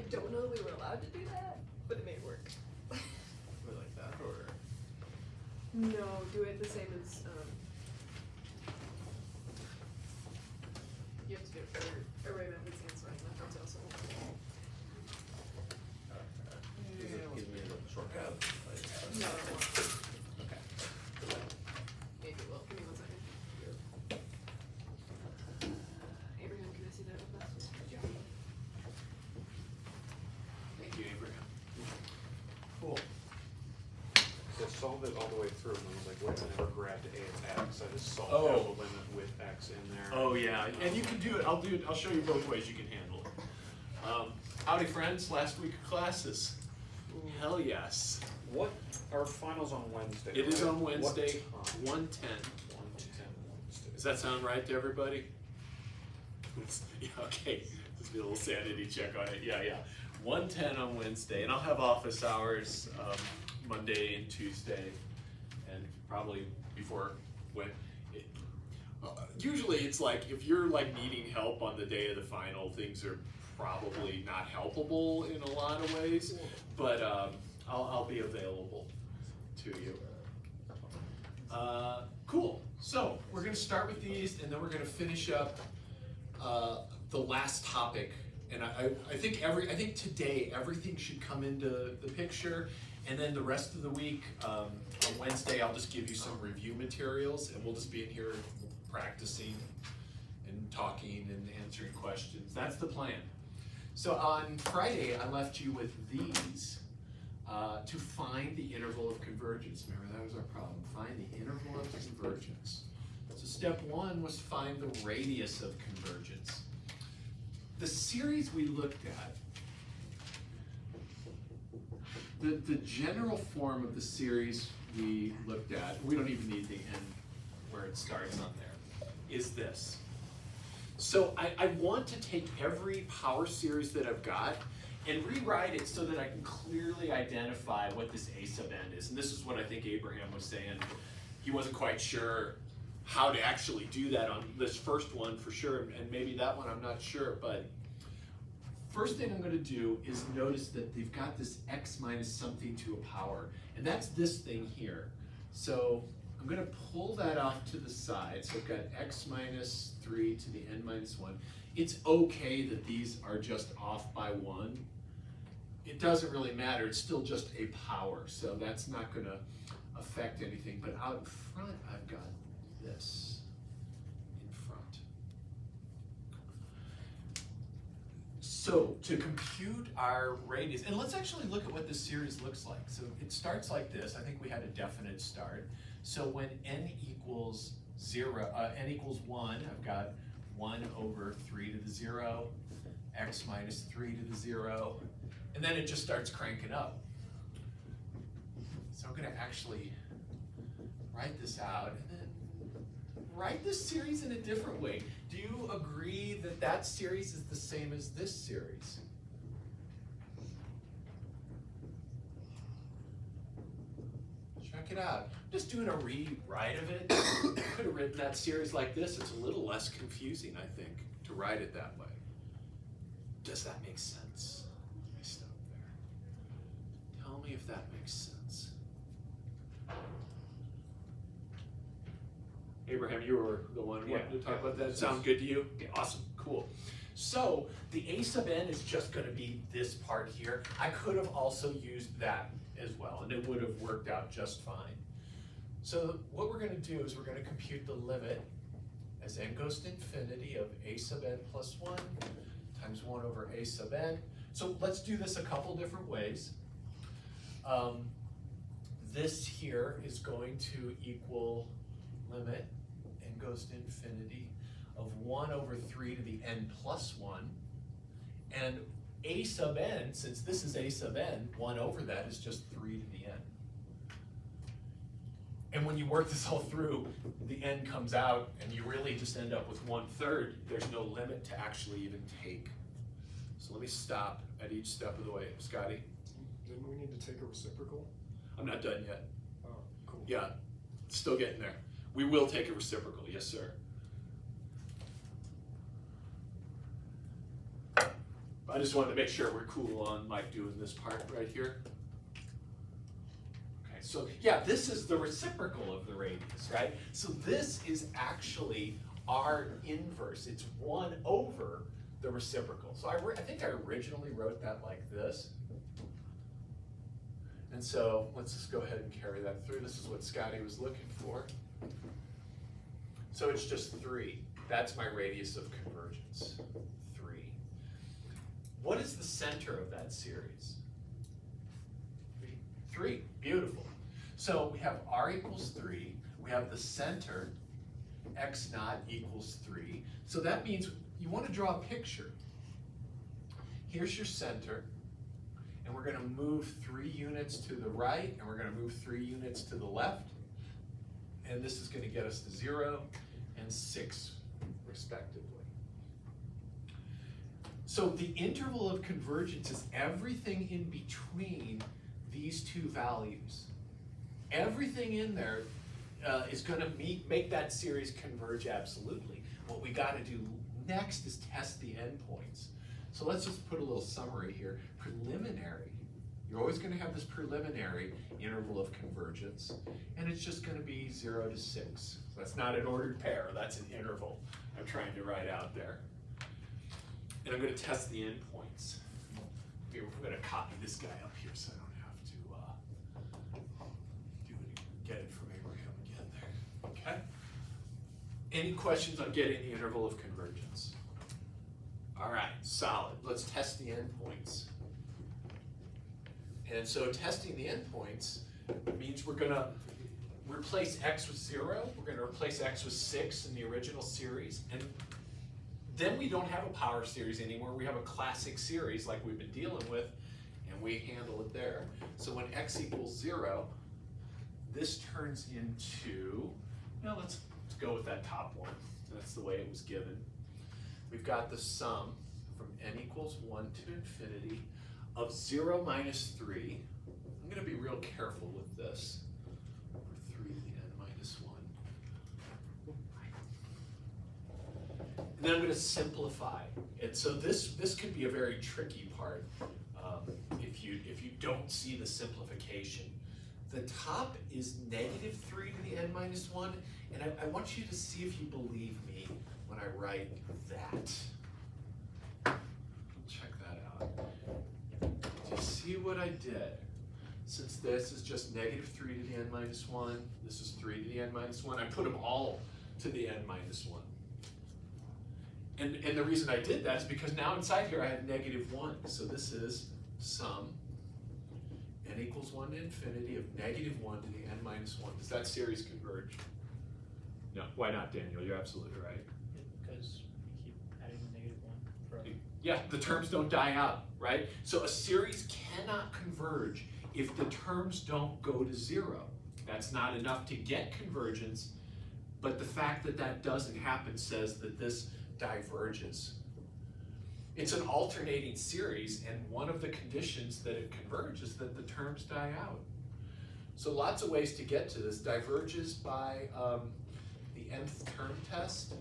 don't know we were allowed to do that, but it may work. Something like that, or? No, do it the same as, you have to do it for array methods and sort methods also. Does it give me a shortcut? No, it won't. Okay. Maybe it will. Give me 1 second. Abraham, can I see that real fast? Yeah. Thank you, Abraham. Cool. So solve it all the way through, and I was like, wait, I never grabbed a and x. I just solved Oh. out the limit with x in there. Oh yeah, and you can do it. I'll show you both ways you can handle it. Howdy friends, last week of classes. Hell yes. What are finals on Wednesday? It is right? on Wednesday, What time? 1:10. 1 to 10 Wednesday. Does that sound right to everybody? Yeah, okay, just be a little sanity check on it. Yeah. 1:10 on Wednesday, and I'll have office hours Monday and Tuesday, and probably before when. Usually it's like if you're like needing help on the day of the final, things are probably not helpable in a lot of ways, but I'll be available to you. Cool. So we're going to start with these, and then we're going to finish up the last topic. And I think today everything should come into the picture, and then the rest of the week on Wednesday I'll just give you some review materials, and we'll just be in here practicing and talking and answering questions. That's the plan. So on Friday I left you with these to find the interval of convergence. Remember, that was our problem. Find the interval of convergence. So step 1 was find the radius of convergence. The series we looked at, the general form of the series we looked at, we don't even need the end where it starts on there, is this. So I want to take every power series that I've got and rewrite it so that I can clearly identify what this a sub n is. And this is what I think Abraham was saying. He wasn't quite sure how to actually do that on this first one for sure, and maybe that one I'm not sure, but first thing I'm going to do is notice that they've got this x minus something to a power, and that's this thing here. So I'm going to pull that off to the side. So I've got x minus 3 to the n minus 1. It's okay that these are just off by 1. It doesn't really matter. It's still just a power, so that's not going to affect anything. But out in front, I've got this in front. So to compute our radius, and let's actually look at what this series looks like. So it starts like this. I think we had a definite start. So when n equals 1, I've got 1 over 3 to the 0, x minus 3 to the 0, and then it just starts cranking up. So I'm going to actually write this out and then write this series in a different way. Do you agree that that series is the same as this series? Check it out. Just doing a rewrite of it. Could have written that series like this. It's a little less confusing, I think, to write it that way. Does that make sense? Let me stop there. Tell me if that makes sense. Abraham, you were the one wanting to talk about that. Sound good to you? Yeah. Awesome, cool. So the a sub n is just going to be this part here. I could have also used that as well, and it would have worked out just fine. So what we're going to do is we're going to compute the limit as n goes to infinity of a sub n plus 1 times 1 over a sub n. So let's do this a couple different ways. This here is going to equal limit n goes to infinity of 1 over 3 to the n plus 1. And a sub n, since this is a sub n, 1 over that is just 3 to the n. And when you work this all through, the n comes out and you really just end up with 1/3. There's no limit to actually even take. So let me stop at each step of the way. Scotty? Didn't we need to take a reciprocal? I'm not done yet. Oh, cool. Yeah, still getting there. We will take a reciprocal, yes sir. I just wanted to make sure we're cool on like doing this part right here. Okay, so yeah, this is the reciprocal of the radius, right? So this is actually our inverse. It's 1 over the reciprocal. So I think I originally wrote that like this. And so let's just go ahead and carry that through. This is what Scotty was looking for. So it's just 3. That's my radius of convergence, 3. What is the center of that series? 3, beautiful. So we have r equals 3. We have the center, x naught equals 3. So that means you want to draw a picture. Here's your center, and we're going to move 3 units to the right, and we're going to move 3 units to the left. And this is going to get us to 0 and 6, respectively. So the interval of convergence is everything in between these two values. Everything in there is going to make that series converge absolutely. What we got to do next is test the endpoints. So let's just put a little summary here. Preliminary. You're always going to have this preliminary interval of convergence, and it's just going to be 0 to 6. So that's not an ordered pair, that's an interval I'm trying to write out there. And I'm going to test the endpoints. We're going to copy this guy up here so I don't have to get it from Abraham again there. Okay? Any questions on getting the interval of convergence? All right, solid. Let's test the endpoints. And so testing the endpoints means we're going to replace x with 0. We're going to replace x with 6 in the original series. And then we don't have a power series anymore. We have a classic series like we've been dealing with, and we handle it there. So when x equals 0, this turns into, now let's go with that top one. That's the way it was given. We've got the sum from n equals 1 to infinity of 0 minus 3. I'm going to be real careful with this. Over 3 to the n minus 1. And then I'm going to simplify. And so this could be a very tricky part if you don't see the simplification. The top is negative 3 to the n minus 1. And I want you to see if you believe me when I write that. Check that out. Do you see what I did? Since this is just negative 3 to the n minus 1, this is 3 to the n minus 1, I put them all to the n minus 1. And the reason I did that is because now inside here I have negative 1. So this is sum n equals 1 to infinity of negative 1 to the n minus 1. Does that series converge? No. Why not, Daniel? You're absolutely right. Because we keep adding the negative 1 forever. Yeah, the terms don't die out, right? So a series cannot converge if the terms don't go to 0. That's not enough to get convergence, but the fact that that doesn't happen says that this diverges. It's an alternating series, and one of the conditions that it converges is that the terms die out. So lots of ways to get to this. Diverges by the nth term test,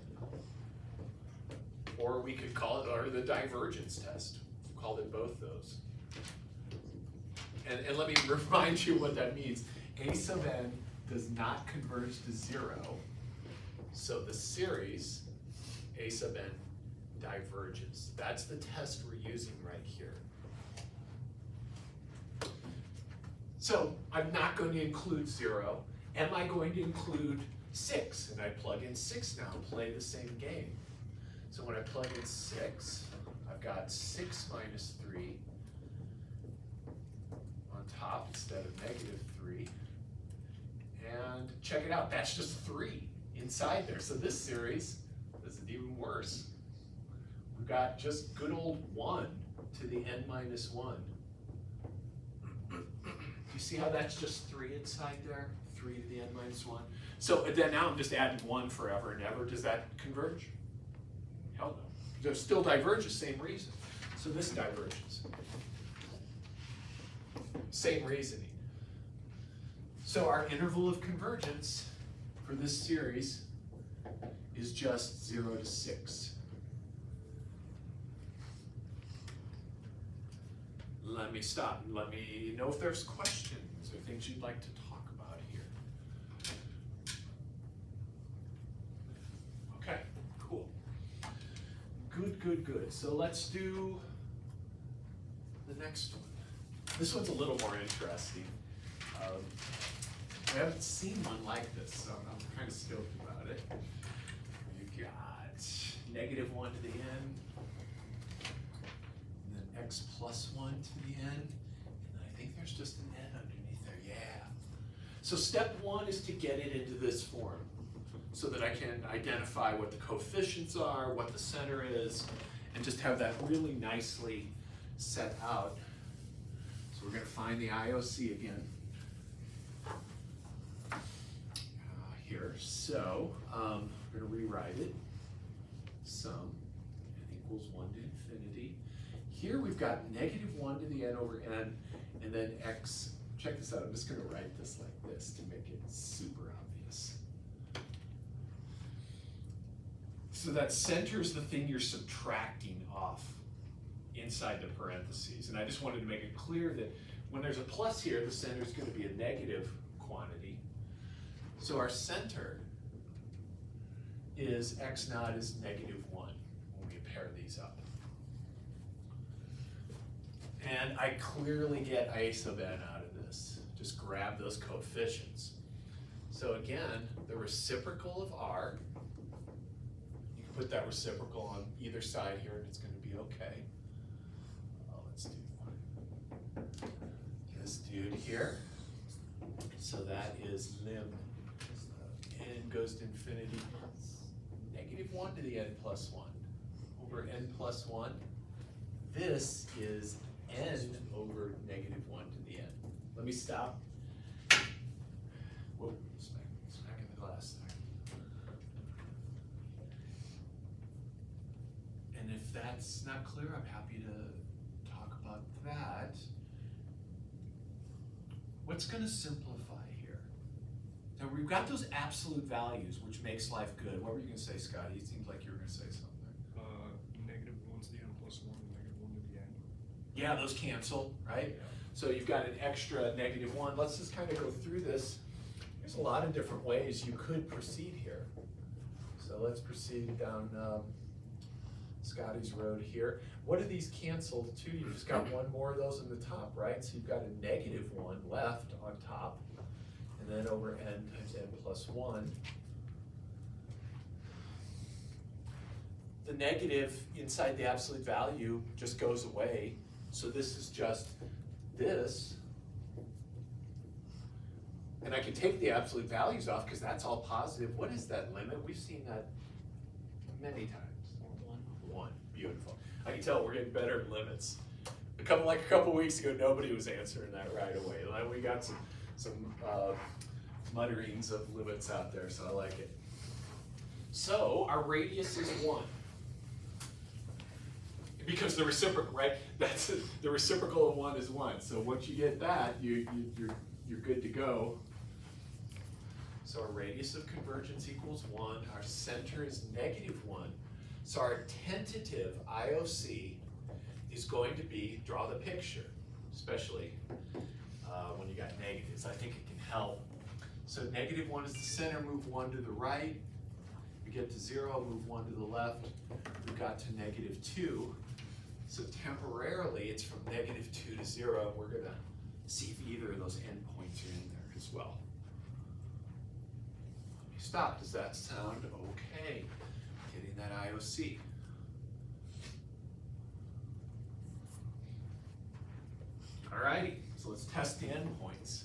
or we could call it, or the divergence test. We've called it both those. And let me remind you what that means. A sub n does not converge to 0, so the series A sub n diverges. That's the test we're using right here. So I'm not going to include 0. Am I going to include 6? And I plug in 6 now, play the same game. So when I plug in 6, I've got 6 minus 3 on top instead of negative 3. And check it out, that's just 3 inside there. So this series is even worse. We've got just good old 1 to the n minus 1. Do you see how that's just 3 inside there? 3 to the n minus 1. So then now I'm just adding 1 forever and ever. Does that converge? Hell no. They're still diverges, same reason. So this diverges. Same reasoning. So our interval of convergence for this series is just 0 to 6. let me stop and let me know if there's questions or things you'd like to talk about here. Okay, cool. Good, good, good. So let's do the next one. This one's a little more interesting. I haven't seen one like this, so I'm kind of stoked about it. You got -1 to the n, and then x plus 1 to the n, and I think there's just an n underneath there, yeah. So step 1 is to get it into this form, so that I can identify what the coefficients are, what the center is, and just have that really nicely set out. So we're going to find the IOC again. Here, so we're going to rewrite it. Sum n equals 1 to infinity. Here we've got -1 to the n over n, and then x. Check this out. I'm just going to write this like this to make it super obvious. So that center is the thing you're subtracting off inside the parentheses, and I just wanted to make it clear that when there's a plus here, the center is going to be a negative quantity. So our center is x naught is -1 when we pair these up. And I clearly get I sub n out of this. Just grab those coefficients. So again, the reciprocal of r, you can put that reciprocal on either side here and it's going to be okay. Let's do this dude here. So that is lim n goes to infinity, -1 to the n plus 1 over n plus 1. This is n over -1 to the n. Let me stop. Whoa, smack in the glass there. And if that's not clear, I'm happy to talk about that. What's going to simplify here? Now we've got those absolute values, which makes life good. What were you going to say, Scotty? It seemed like you were going to say something. -1 to the n plus 1 and -1 to the n. Yeah, those cancel, right? Yeah. So you've got an extra -1. Let's just kind of go through this. There's a lot of different ways you could proceed here. So let's proceed down Scotty's road here. What do these cancel to? You just got one more of those in the top, right? So you've got a -1 left on top, and then over n times n plus 1. The negative inside the absolute value just goes away. So this is just this. And I can take the absolute values off because that's all positive. What is that limit? We've seen that many times. 1. Beautiful. I can tell we're getting better at limits. A couple weeks ago, nobody was answering that right away. We got some mutterings of limits out there, so I like it. So our radius is 1. Because the reciprocal, right? That's the reciprocal of 1 is 1. So once you get that, you're good to go. So our radius of convergence equals 1. Our center is -1. So our tentative IOC is going to be, draw the picture, especially when you got negatives. I think it can help. So -1 is the center, move 1 to the right. We get to 0, move 1 to the left. We got to -2. So temporarily, it's from -2 to 0. We're going to see if either of those endpoints are in there as well. Let me stop. Does that sound okay? Getting that IOC. Alrighty, so let's test the endpoints.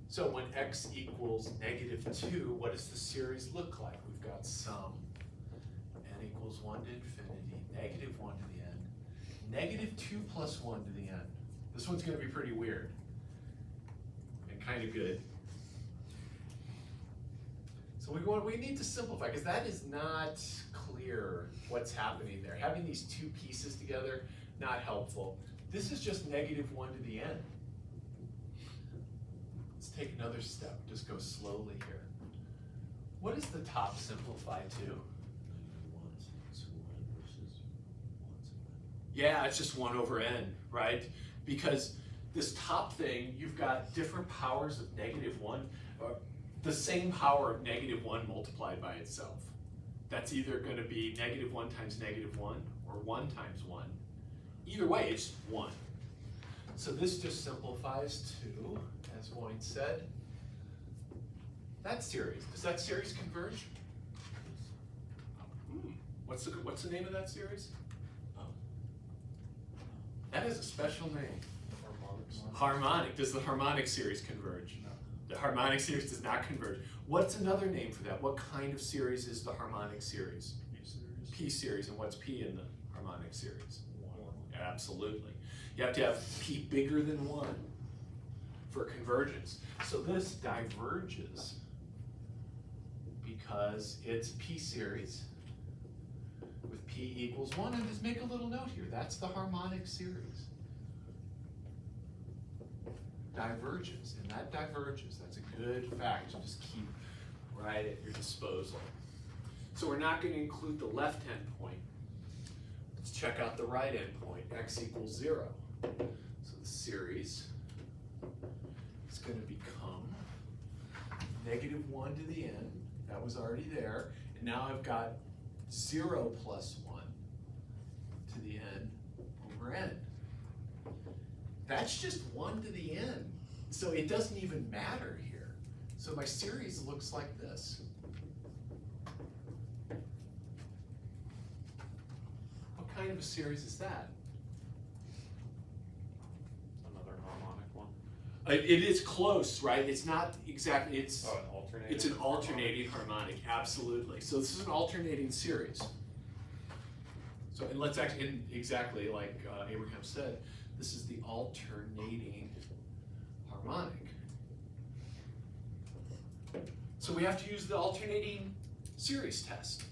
So when x equals -2, what does the series look like? We've got sum n equals 1 to infinity, -1 to the n, -2 plus 1 to the n. This one's going to be pretty weird and kind of good. So we need to simplify because that is not clear what's happening there. Having these two pieces together, not helpful. This is just -1 to the n. Let's take another step, just go slowly here. What does the top simplify to? Yeah, it's just 1 over n, right? Because this top thing, you've got different powers of -1, or the same power of -1 multiplied by itself. That's either going to be -1 times -1 or 1 times 1. Either way, it's 1. So this just simplifies to, as Wayne said, that series. Does that series converge? What's the name of that series? That is a special name. Harmonic. Does the harmonic series converge? No. The harmonic series does not converge. What's another name for that? What kind of series is the harmonic series? P-series. P series. And what's P in the harmonic series? 1. Absolutely. You have to have P bigger than 1 for convergence. So this diverges because it's P series with P equals 1. And just make a little note here. That's the harmonic series. Diverges, and that diverges. That's a good fact to just keep right at your disposal. So we're not going to include the left-hand point. Let's check out the right-hand point, x equals 0. So the series is going to become -1 to the n. That was already there. And now I've got 0 plus 1 to the n over n. That's just 1 to the n. So it doesn't even matter here. So my series looks like this. What kind of a series is that? Another harmonic one. It is close, right? It's not exactly, it's Oh, an alternating. an alternating harmonic, absolutely. So this is an alternating series. So, and let's actually, and exactly like Abraham said, this is the alternating harmonic. So we have to use the alternating series test.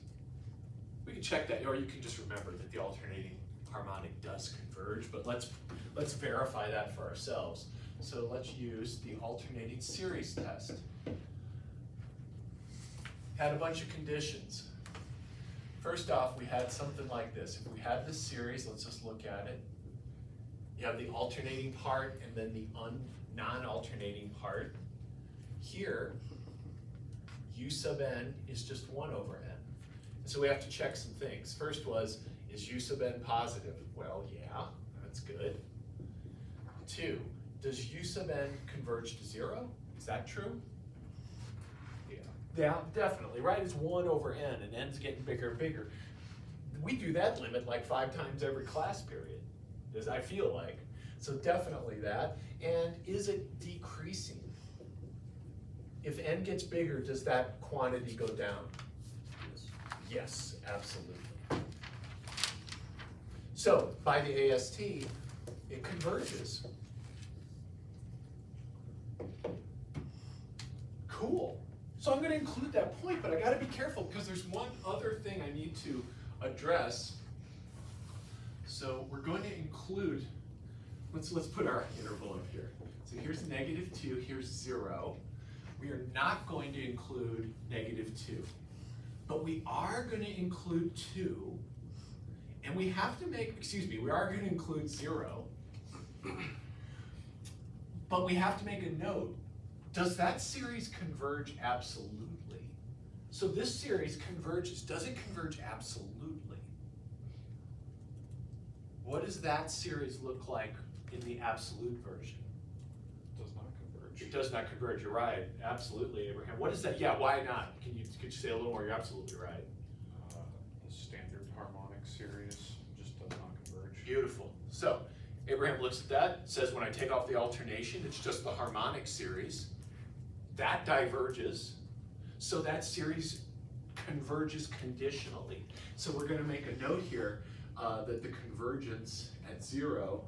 We can check that, or you can just remember that the alternating harmonic does converge, but let's verify that for ourselves. So let's use the alternating series test. Had a bunch of conditions. First off, we had something like this. If we had this series, let's just look at it. You have the alternating part and then the non-alternating part. Here, u sub n is just 1 over n. And so we have to check some things. First was, is u sub n positive? Well, yeah, that's good. 2, does u sub n converge to 0? Is that true? Yeah, definitely, right? It's 1 over n, and n's getting bigger and bigger. We do that limit like 5 times every class period, as I feel like. So definitely that. And is it decreasing? If n gets bigger, does that quantity go down? Yes, absolutely. So by the AST, it converges. Cool. So I'm going to include that point, but I got to be careful because there's one other thing I need to address. So we're going to include, let's put our interval up here. So here's -2, here's 0. We are not going to include -2, but we are going to include 2, and we have to make, we are going to include 0, but we have to make a note. Does that series converge absolutely? So this series converges. Does it converge absolutely? What does that series look like in the absolute version? Does not converge. It does not converge. You're right. Absolutely, Abraham. What is that? Yeah, why not? Could you say a little more? You're absolutely right. The standard harmonic series just does not converge. Beautiful. So Abraham looks at that, says when I take off the alternation, it's just the harmonic series. That diverges. So that series converges conditionally. So we're going to make a note here that the convergence at 0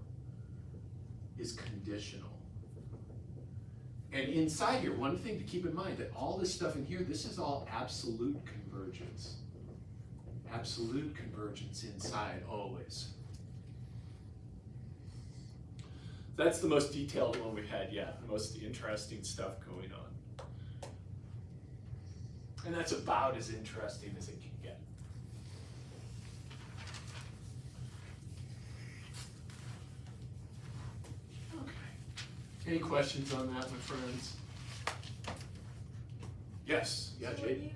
is conditional. And inside here, one thing to keep in mind, that all this stuff in here, this is all absolute convergence. Absolute convergence inside, always. That's the most detailed one we've had yet, the most interesting stuff going on. And that's about as interesting as it can get. Any questions on that, my friends? Yes, yeah, So Jade?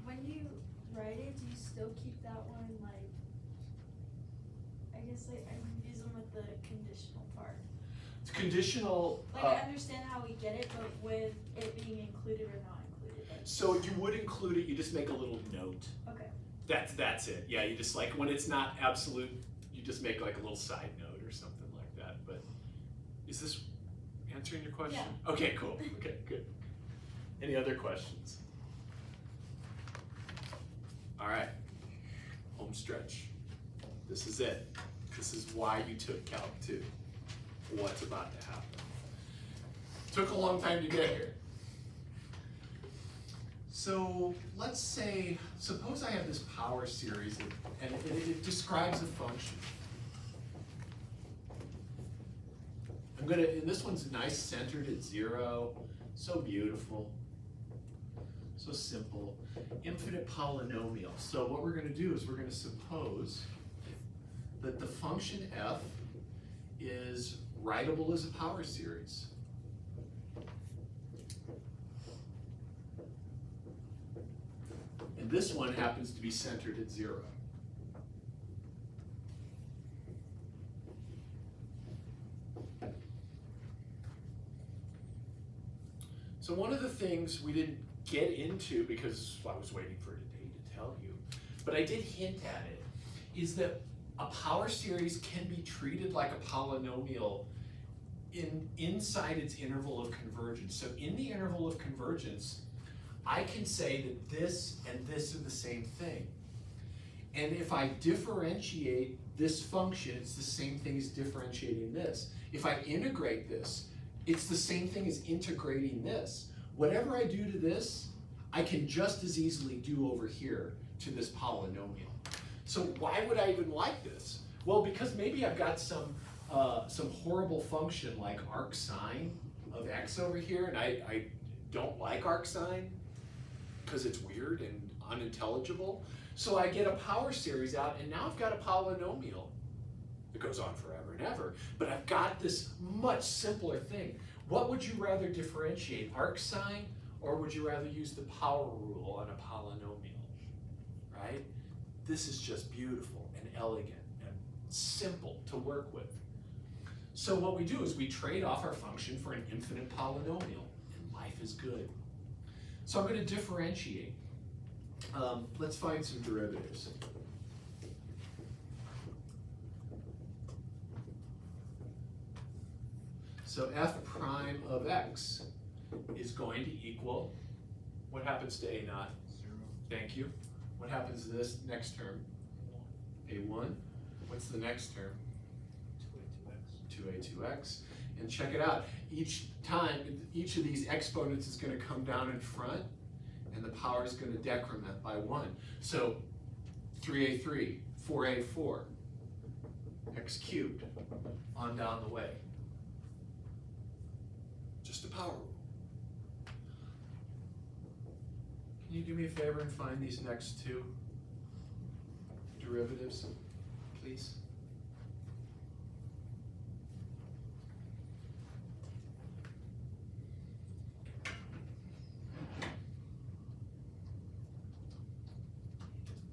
when you write it, do you still keep that one like, I guess like I'm confused with the conditional part. It's conditional, Like I understand how we get it, but with it being included or not included. Like, so you would include it, you just make a little note. okay. That's it. Yeah, you just like, when it's not absolute, you just make like a little side note or something like that. But is this answering your question? Yeah. Okay, cool. Okay, good. Any other questions? All right, home stretch. This is it. This is why you took Calc 2. What's about to happen. Took a long time to get here. So let's say, suppose I have this power series and it describes a function. And this one's nice, centered at 0, so beautiful, so simple. Infinite polynomial. So what we're gonna do is we're gonna suppose that the function f is writable as a power series. And this one happens to be centered at 0. So one of the things we didn't get into, because I was waiting for today to tell you, but I did hint at it, is that a power series can be treated like a polynomial inside its interval of convergence. So in the interval of convergence, I can say that this and this are the same thing. And if I differentiate this function, it's the same thing as differentiating this. If I integrate this, it's the same thing as integrating this. Whatever I do to this, I can just as easily do over here to this polynomial. So why would I even like this? Well, because maybe I've got some horrible function like arcsine of x over here, and I don't like arcsine because it's weird and unintelligible. So I get a power series out, and now I've got a polynomial. It goes on forever and ever, but I've got this much simpler thing. What would you rather differentiate, arcsine, or would you rather use the power rule on a polynomial, right? This is just beautiful and elegant and simple to work with. So what we do is we trade off our function for an infinite polynomial, and life is good. So I'm going to differentiate. Let's find some derivatives. So f prime of x is going to equal, what happens to a naught? 0. Thank you. What happens to this next term? a1. What's the next term? 2a2x. And check it out. Each time, each of these exponents is going to come down in front, and the power is going to decrement by 1. So 3a3, 4a4, x cubed, on down the way. Just a power rule. Can you do me a favor and find these next two derivatives, please?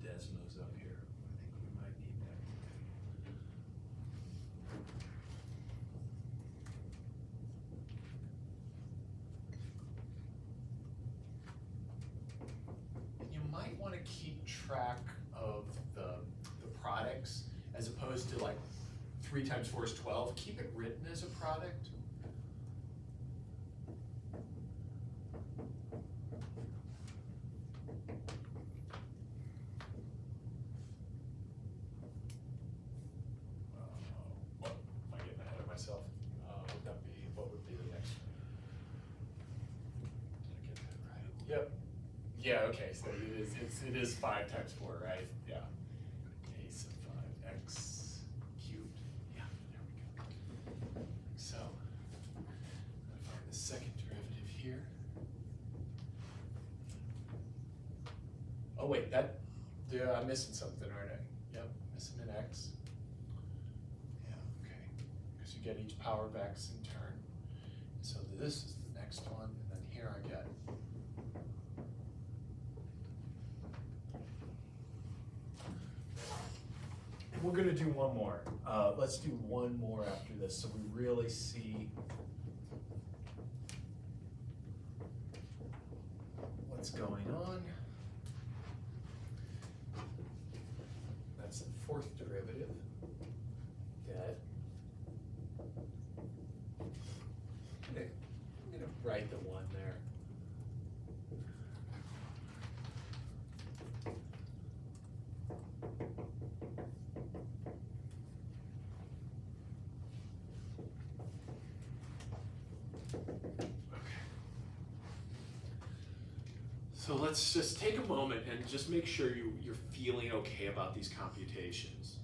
Desmos up here. I think we might need that. You might want to keep track of the products as opposed to like 3 times 4 is 12. Keep it written as a product. What am I getting ahead of myself? What would be the next one? Did I get that right? Yep. Yeah, okay, so it is 5 times 4, right? Yeah. A sub 5x cubed. Yeah, there we go. So, I'm gonna find the second derivative here. Oh wait, I'm missing something, aren't I? Yep, missing an x. Yeah, okay. Because you get each power of x in turn. So this is the next one, and then here I get. And we're gonna do one more. Let's do one more after this, so we really see what's going on. That's the fourth derivative. That I'm gonna write the one there. So let's just take a moment and just make sure you're feeling okay about these computations.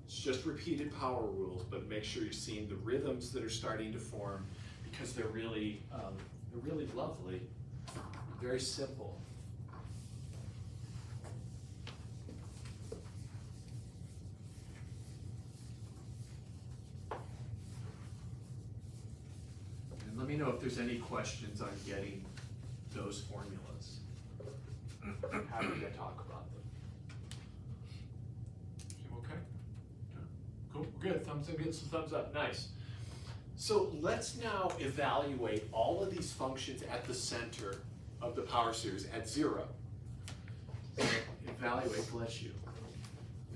It's just repeated power rules, but make sure you're seeing the rhythms that are starting to form because they're really lovely, very simple. And let me know if there's any questions on getting those formulas. How do we talk about them? Seem okay? Cool, good, thumbs up, get some thumbs up, nice. So let's now evaluate all of these functions at the center of the power series at 0. Evaluate, bless you.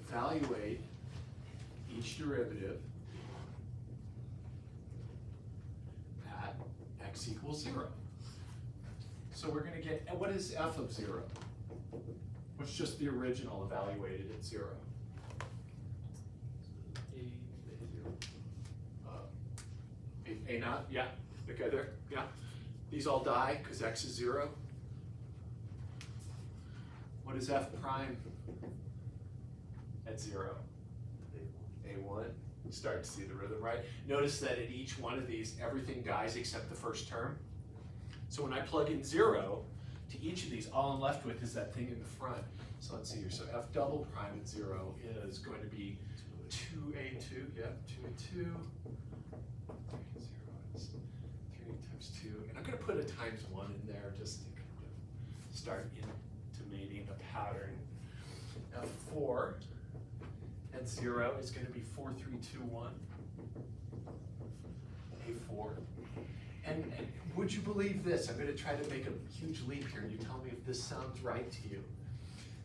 Evaluate each derivative at x equals 0. So we're going to get, what is f of 0? What's just the original evaluated at 0? A naught, yeah, the guy there, yeah. These all die because x is 0. What is f prime at 0? A1. You start to see the rhythm, right? Notice that at each one of these, everything dies except the first term. So when I plug in 0 to each of these, all I'm left with is that thing in the front. So let's see here. So f double prime at 0 is going to be 2a2. Yeah, 2a2. 3 times 2. And I'm going to put a times 1 in there just to kind of start intimating a pattern. F4 at 0 is going to be 4, 3, 2, 1. A4. And would you believe this? I'm going to try to make a huge leap here, and you tell me if this sounds right to you.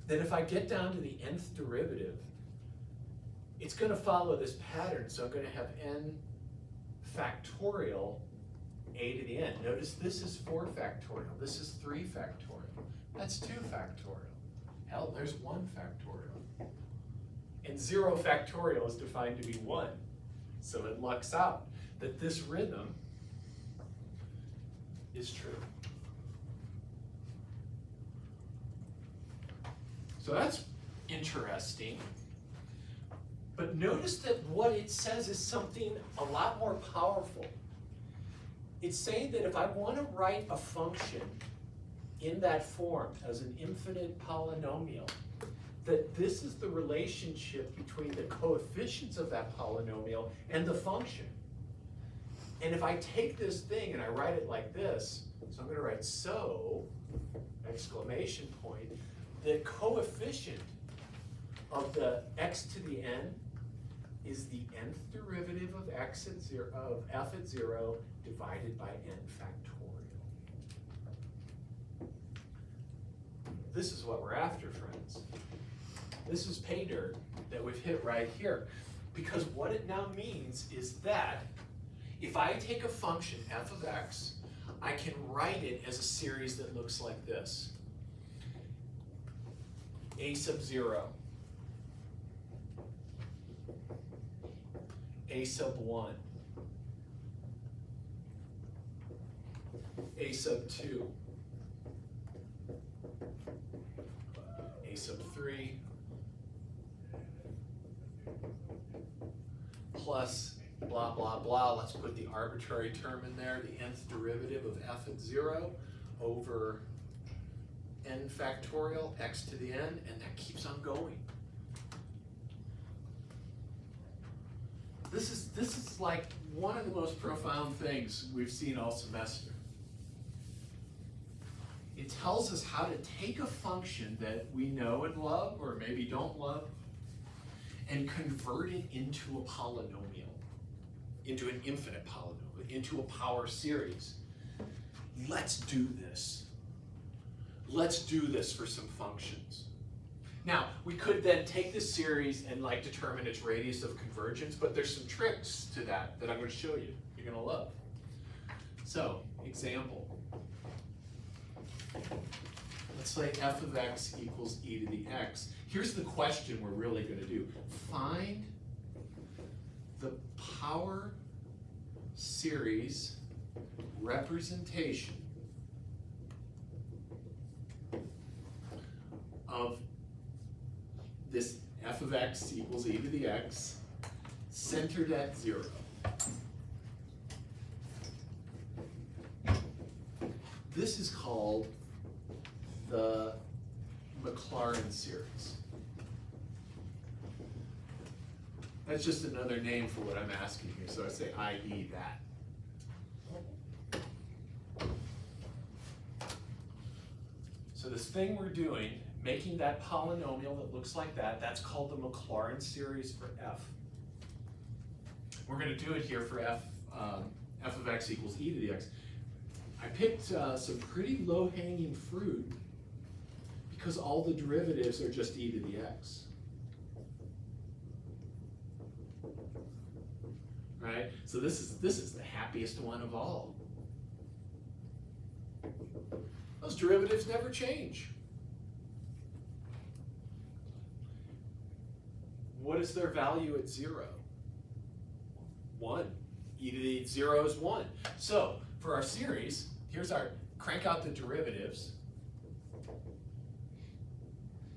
That if I get down to the nth derivative, it's going to follow this pattern. So I'm going to have n factorial a to the n. Notice this is 4 factorial. This is 3 factorial. That's 2 factorial. Hell, there's 1 factorial. And 0 factorial is defined to be 1. So it lucks out that this rhythm is true. So that's interesting. But notice that what it says is something a lot more powerful. It's saying that if I want to write a function in that form as an infinite polynomial, that this is the relationship between the coefficients of that polynomial and the function. And if I take this thing and I write it like this, so I'm going to write so, exclamation point, the coefficient of the x to the n is the nth derivative of x at 0, of f at 0 divided by n factorial. This is what we're after, friends. This is pay dirt that we've hit right here. Because what it now means is that if I take a function f of x, I can write it as a series that looks like this. A sub 0, A sub 1, A sub 2, A sub 3, plus blah, blah, blah. Let's put the arbitrary term in there, the nth derivative of f at 0 over n factorial, x to the n, and that keeps on going. This is like one of the most profound things we've seen all semester. It tells us how to take a function that we know and love, or maybe don't love, and convert it into a polynomial, into an infinite polynomial, into a power series. Let's do this. Let's do this for some functions. Now, we could then take this series and like determine its radius of convergence, but there's some tricks to that I'm going to show you. You're going to love. So, example. Let's say f of x equals e to the x. Here's the question we're really going to do. Find the power series representation of this f of x equals e to the x centered at 0. This is called the Maclaurin series. That's just another name for what I'm asking here, so I say i.e. that. So this thing we're doing, making that polynomial that looks like that, that's called the Maclaurin series for f. We're going to do it here for f of x equals e to the x. I picked some pretty low-hanging fruit because all the derivatives are just e to the x. Right? So this is the happiest one of all. Those derivatives never change. What is their value at 0? 1. E to the 0 is 1. So for our series, here's our crank out the derivatives.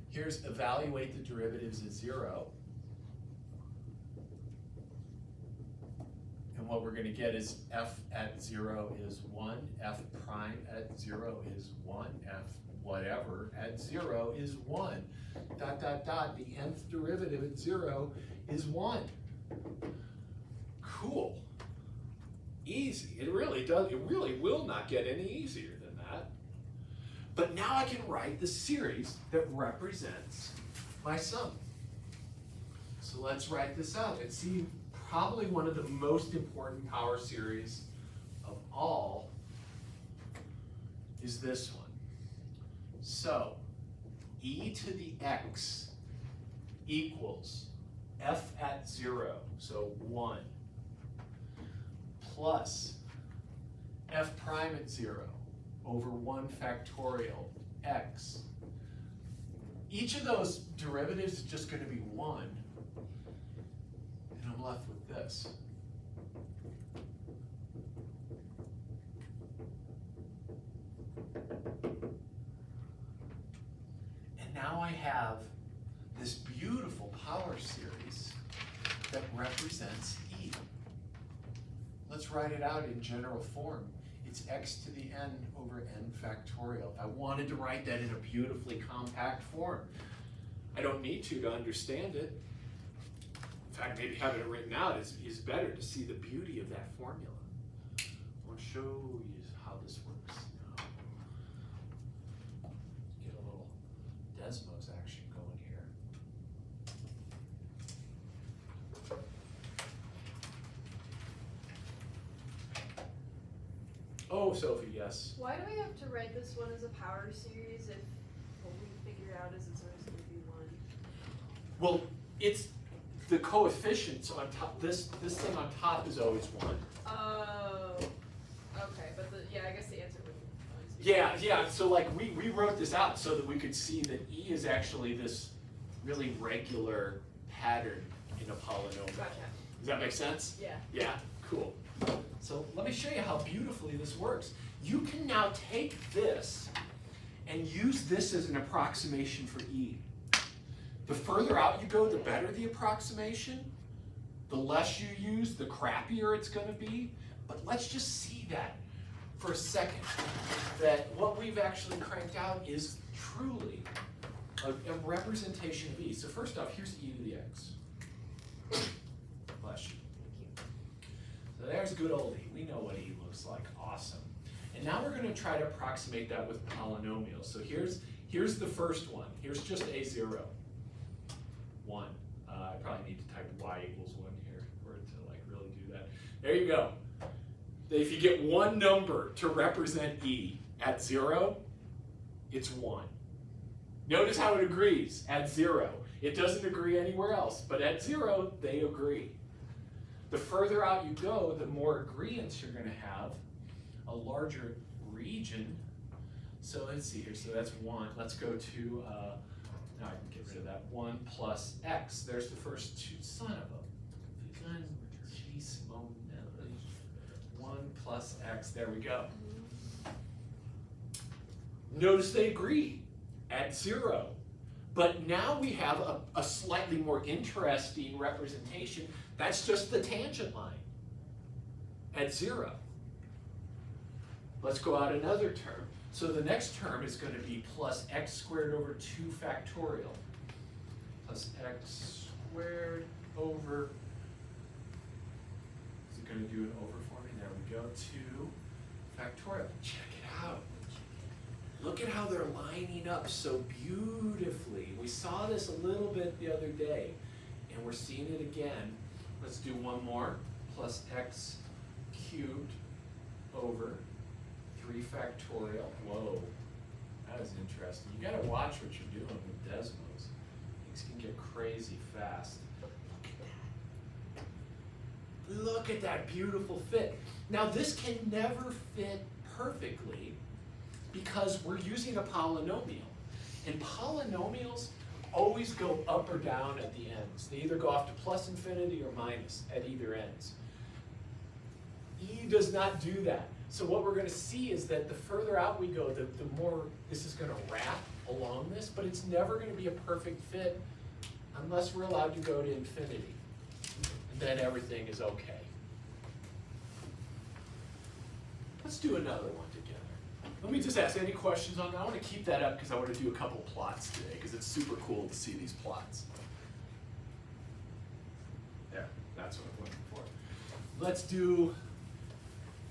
Here's evaluate the derivatives at 0. And what we're going to get is f at 0 is 1, f prime at 0 is 1, f whatever at 0 is 1. Dot, dot, dot, the nth derivative at 0 is 1. Cool. Easy. It really does. It really will not get any easier than that. But now I can write the series that represents my sum. So let's write this out and see probably one of the most important power series of all is this one. So e to the x equals f at 0, so 1, plus f prime at 0 over 1 factorial x. Each of those derivatives is just going to be 1, and I'm left with this. And now I have this beautiful power series that represents e. Let's write it out in general form. It's x to the n over n factorial. I wanted to write that in a beautifully compact form. I don't need to understand it. In fact, maybe having it written out is better to see the beauty of that formula. I'll show you how this works now. Get a little Desmos action going here. Oh, Sophie, yes. Why do we have to write this one as a power series if what we figured out is it's always going to be 1? Well, it's the coefficients on top. This thing on top is always 1. Oh, okay, but I guess the answer would always be Yeah. So like we wrote this out so that we could see that e is actually this really regular pattern in a polynomial. Gotcha. Does that make sense? Yeah. Yeah, cool. So let me show you how beautifully this works. You can now take this and use this as an approximation for e. The further out you go, the better the approximation. The less you use, the crappier it's going to be. But let's just see that for a second, that what we've actually cranked out is truly a representation of e. So first off, here's e to the x. Bless you. there's good old E. We know what E looks like. Awesome. And now we're going to try to approximate that with polynomials. So here's the first one. Here's just A0. 1. I probably need to type y equals 1 here for it to like really do that. There you go. If you get one number to represent E at 0, it's 1. Notice how it agrees at 0. It doesn't agree anywhere else, but at 0, they agree. The further out you go, the more agreements you're going to have, a larger region. So let's see here, so that's 1. Let's go to, now I can get rid of that, 1 plus x. There's the first two, son of a, geez, 1 plus x, there we go. Notice they agree at 0. But now we have a slightly more interesting representation. That's just the tangent line at 0. Let's go out another term. So the next term is going to be plus x squared over 2 factorial. Plus x squared over, is it going to do an over for me? There we go, 2 factorial. Check it out. Look at how they're lining up so beautifully. We saw this a little bit the other day, and we're seeing it again. Let's do one more. Plus x cubed over 3 factorial. Whoa, that is interesting. You gotta watch what you're doing with Desmos. Things can get crazy fast. Look at that beautiful fit. Now this can never fit perfectly because we're using a polynomial. And polynomials always go up or down at the ends. They either go off to plus infinity or minus at either ends. E does not do that. So what we're going to see is that the further out we go, the more this is going to wrap along this, but it's never going to be a perfect fit unless we're allowed to go to infinity. And then everything is okay. Let's do another one together. Let me just ask any questions on that. I want to keep that up because I want to do a couple plots today because it's super cool to see these plots. There, that's what I'm looking for. Let's do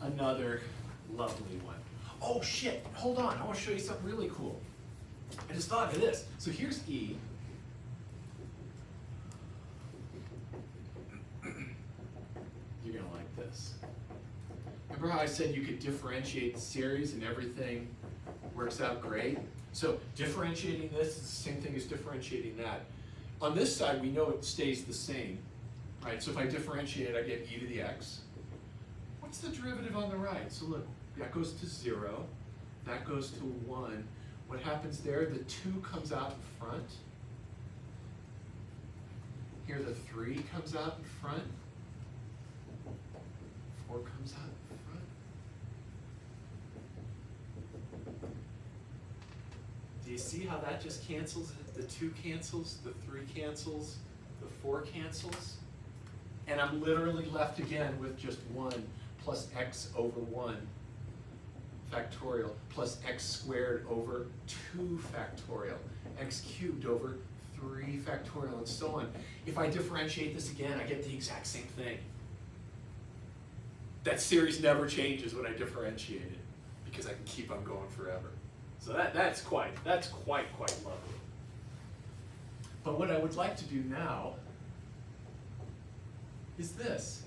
another lovely one. Oh shit, hold on. I want to show you something really cool. I just thought of this. So here's E. You're going to like this. Remember how I said you could differentiate the series and everything works out great? So differentiating this is the same thing as differentiating that. On this side, we know it stays the same, right? So if I differentiate, I get e to the x. What's the derivative on the right? So look, that goes to 0, that goes to 1. What happens there? The 2 comes out in front. Here the 3 comes out in front. 4 comes out in front. Do you see how that just cancels? The 2 cancels, the 3 cancels, the 4 cancels. And I'm literally left again with just 1 plus x over 1 factorial plus x squared over 2 factorial, x cubed over 3 factorial, and so on. If I differentiate this again, I get the exact same thing. That series never changes when I differentiate it because I can keep on going forever. So that's quite lovely. But what I would like to do now is this.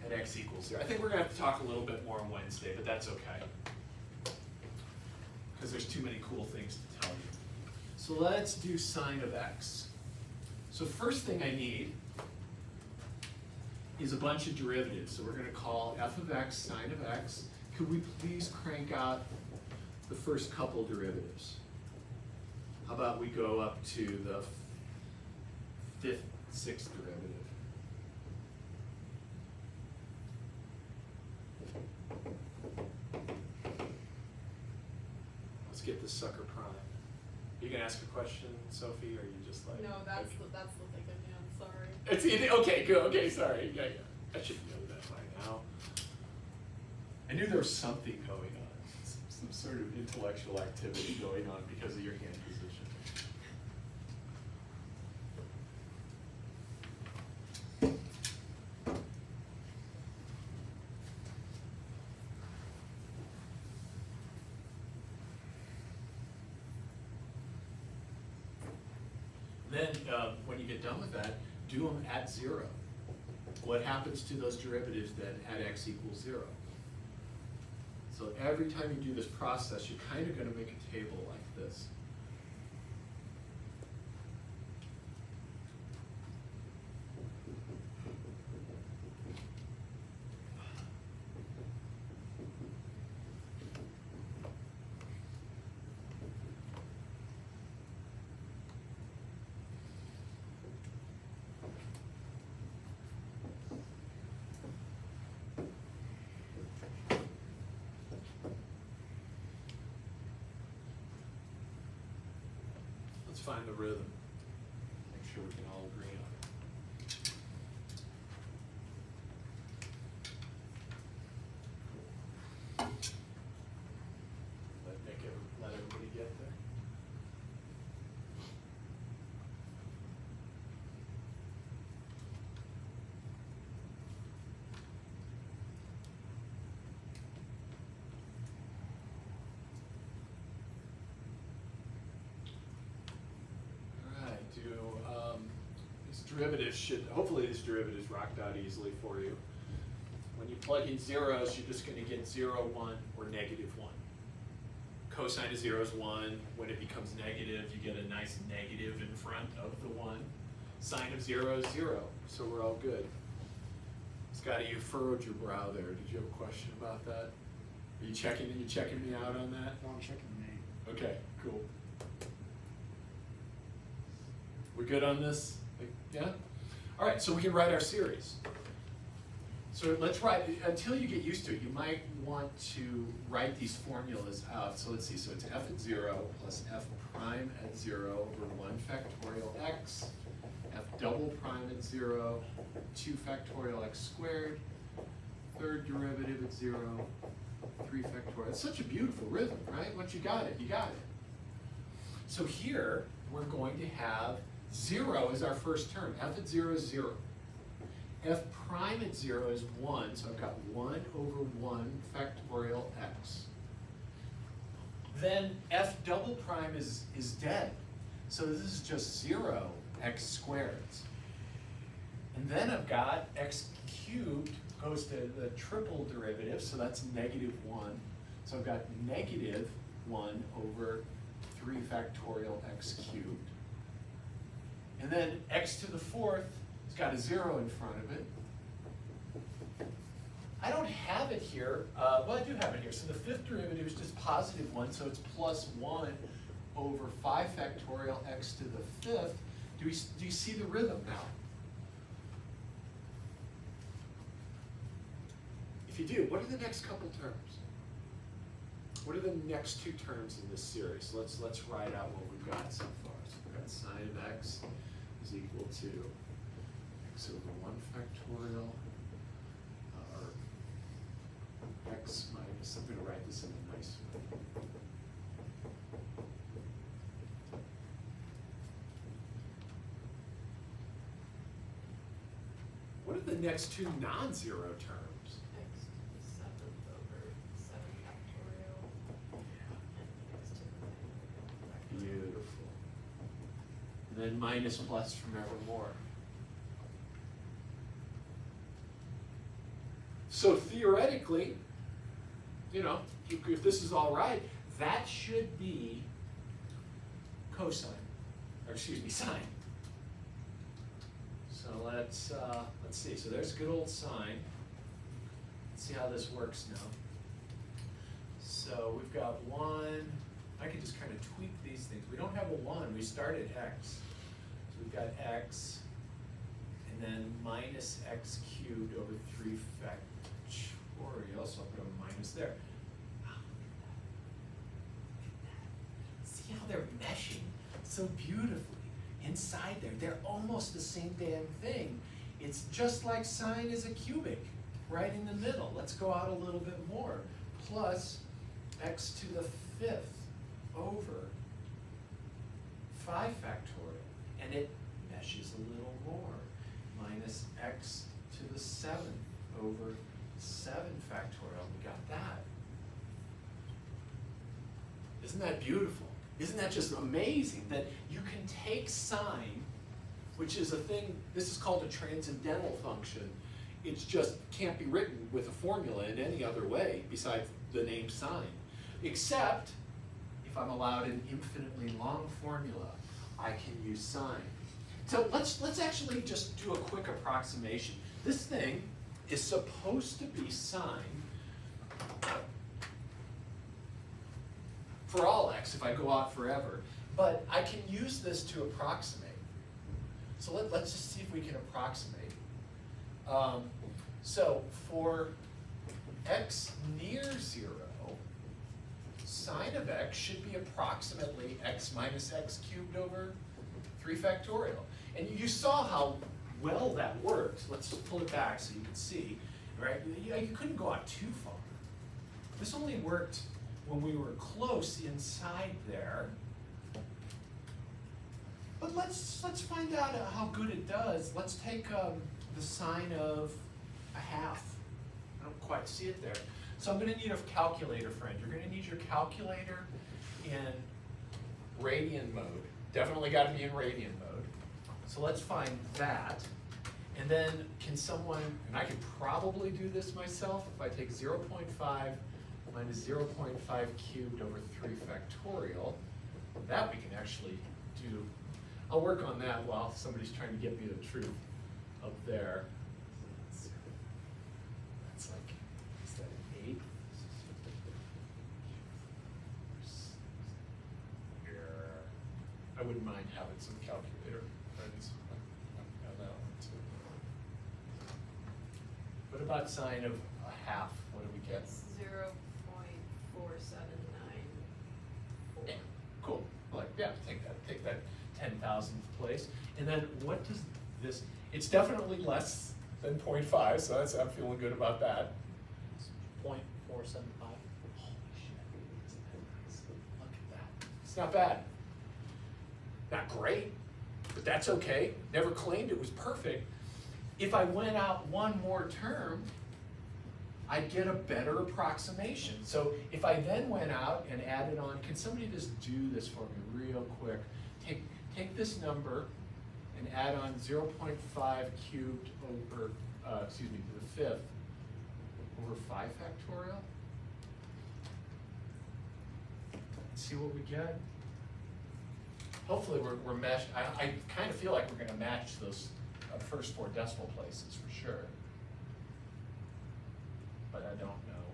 At x equals 0. I think we're going to have to talk a little bit more on Wednesday, but that's okay. Because there's too many cool things to tell you. So let's do sine of x. So first thing I need is a bunch of derivatives. So we're going to call f of x sine of x. Could we please crank out the first couple derivatives? How about we go up to the 5th, 6th derivative? Let's get this sucker prime. You gonna ask a question, Sophie, or are you just like? No, that's okay. the thing of me. I'm sorry. It's either, okay, good. Okay, sorry. Yeah. I should know that by now. I knew there was something going on, some sort of intellectual activity going on because of your hand position. Then, when you get done with that, do them at 0. What happens to those derivatives then at x equals 0? So every time you do this process, you're kind of going to make a table like this. Let's find the rhythm. Make sure we can all agree on it. Let everybody get there. These derivatives hopefully these derivatives rocked out easily for you. When you plug in zeros, you're just going to get 0, 1, or negative 1. Cosine of 0 is 1. When it becomes negative, you get a nice negative in front of the 1. Sine of 0 is 0, so we're all good. Scotty, you furrowed your brow there. Did you have a question about that? Are you checking me out on that? No, I'm checking me. Okay, cool. We good on this? Yeah? All right, so we can write our series. So let's write, until you get used to it, you might want to write these formulas out. So let's see, so it's f at 0 plus f prime at 0 over 1 factorial x, f double prime at 0, 2 factorial x squared, third derivative at 0, 3 factorial. It's such a beautiful rhythm, right? Once you got it, you got it. So here, we're going to have 0 as our first term. F at 0 is 0. F prime at 0 is 1, so I've got 1 over 1 factorial x. Then f double prime is dead. So this is just 0 x squared. And then I've got x cubed goes to the triple derivative, so that's negative 1. So I've got negative 1 over 3 factorial x cubed. And then x to the 4th has got a 0 in front of it. I don't have it here. Well, I do have it here. So the 5th derivative is just positive 1, so it's plus 1 over 5 factorial x to the 5th. Do you see the rhythm now? If you do, what are the next couple terms? What are the next 2 terms in this series? Let's write out what we've got so far. So we've got sine of x is equal to x over 1 factorial, or x minus, I'm going to write this in a nice way. What are the next 2 non-zero terms? X to the 7th over 7 factorial. And x to the 9th. Beautiful. And then minus plus from evermore. So theoretically, you know, if this is all right, that should be cosine, or excuse me, sine. So let's see. So there's good old sine. Let's see how this works now. So we've got 1. I can just kind of tweak these things. We don't have a 1. We start at x. So we've got x, and then minus x cubed over 3 factorial. So I'll put a minus there. Wow, look at that. See how they're meshing so beautifully inside there. They're almost the same damn thing. It's just like sine is a cubic, right in the middle. Let's go out a little bit more. Plus x to the 5th over 5 factorial, and it meshes a little more. Minus x to the 7th over 7 factorial. We got that. Isn't that beautiful? Isn't that just amazing that you can take sine, which is a thing, this is called a transcendental function. It's just can't be written with a formula in any other way besides the name sine. Except, if I'm allowed an infinitely long formula, I can use sine. So let's actually just do a quick approximation. This thing is supposed to be sine for all x if I go out forever, but I can use this to approximate. So let's just see if we can approximate. So for x near 0, sine of x should be approximately x minus x cubed over 3 factorial. And you saw how well that worked. Let's just pull it back so you can see, right? You couldn't go out too far. This only worked when we were close inside there. But let's find out how good it does. Let's take the sine of a half. I don't quite see it there. So I'm going to need a calculator, friend. You're going to need your calculator in radian mode. Definitely got to be in radian mode. So let's find that. And then can someone, and I could probably do this myself, if I take 0.5 minus 0.5 cubed over 3 factorial, that we can actually do. I'll work on that while somebody's trying to get me the truth up there. That's like, is that an 8? Here. I wouldn't mind having some calculator. Have that one too. What about sine of a half? What do we get? It's 0.4794. Yeah, cool. Like, yeah, take that 10,000th place. And then what does this, it's definitely less than 0.5, so I'm feeling good about that. 0.475. Holy shit, isn't that nice? Look at that. It's not bad. Not great, but that's okay. Never claimed it was perfect. If I went out one more term, I'd get a better approximation. So if I then went out and added on, can somebody just do this for me real quick? Take this number and add on 0.5 cubed over, to the 5th over 5 factorial. See what we get? Hopefully we're meshed. I kind of feel like we're going to match those first 4 decimal places for sure. But I don't know.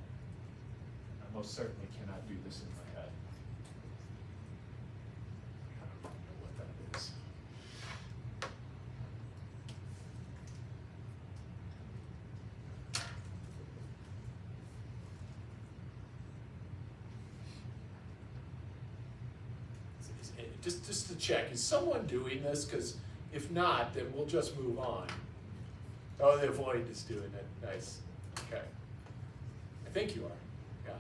I most certainly cannot do this in my head. I don't know what that is. Just to check, is someone doing this? Because if not, then we'll just move on. Oh, the void is doing it. Nice. Okay. I think you are. Yeah.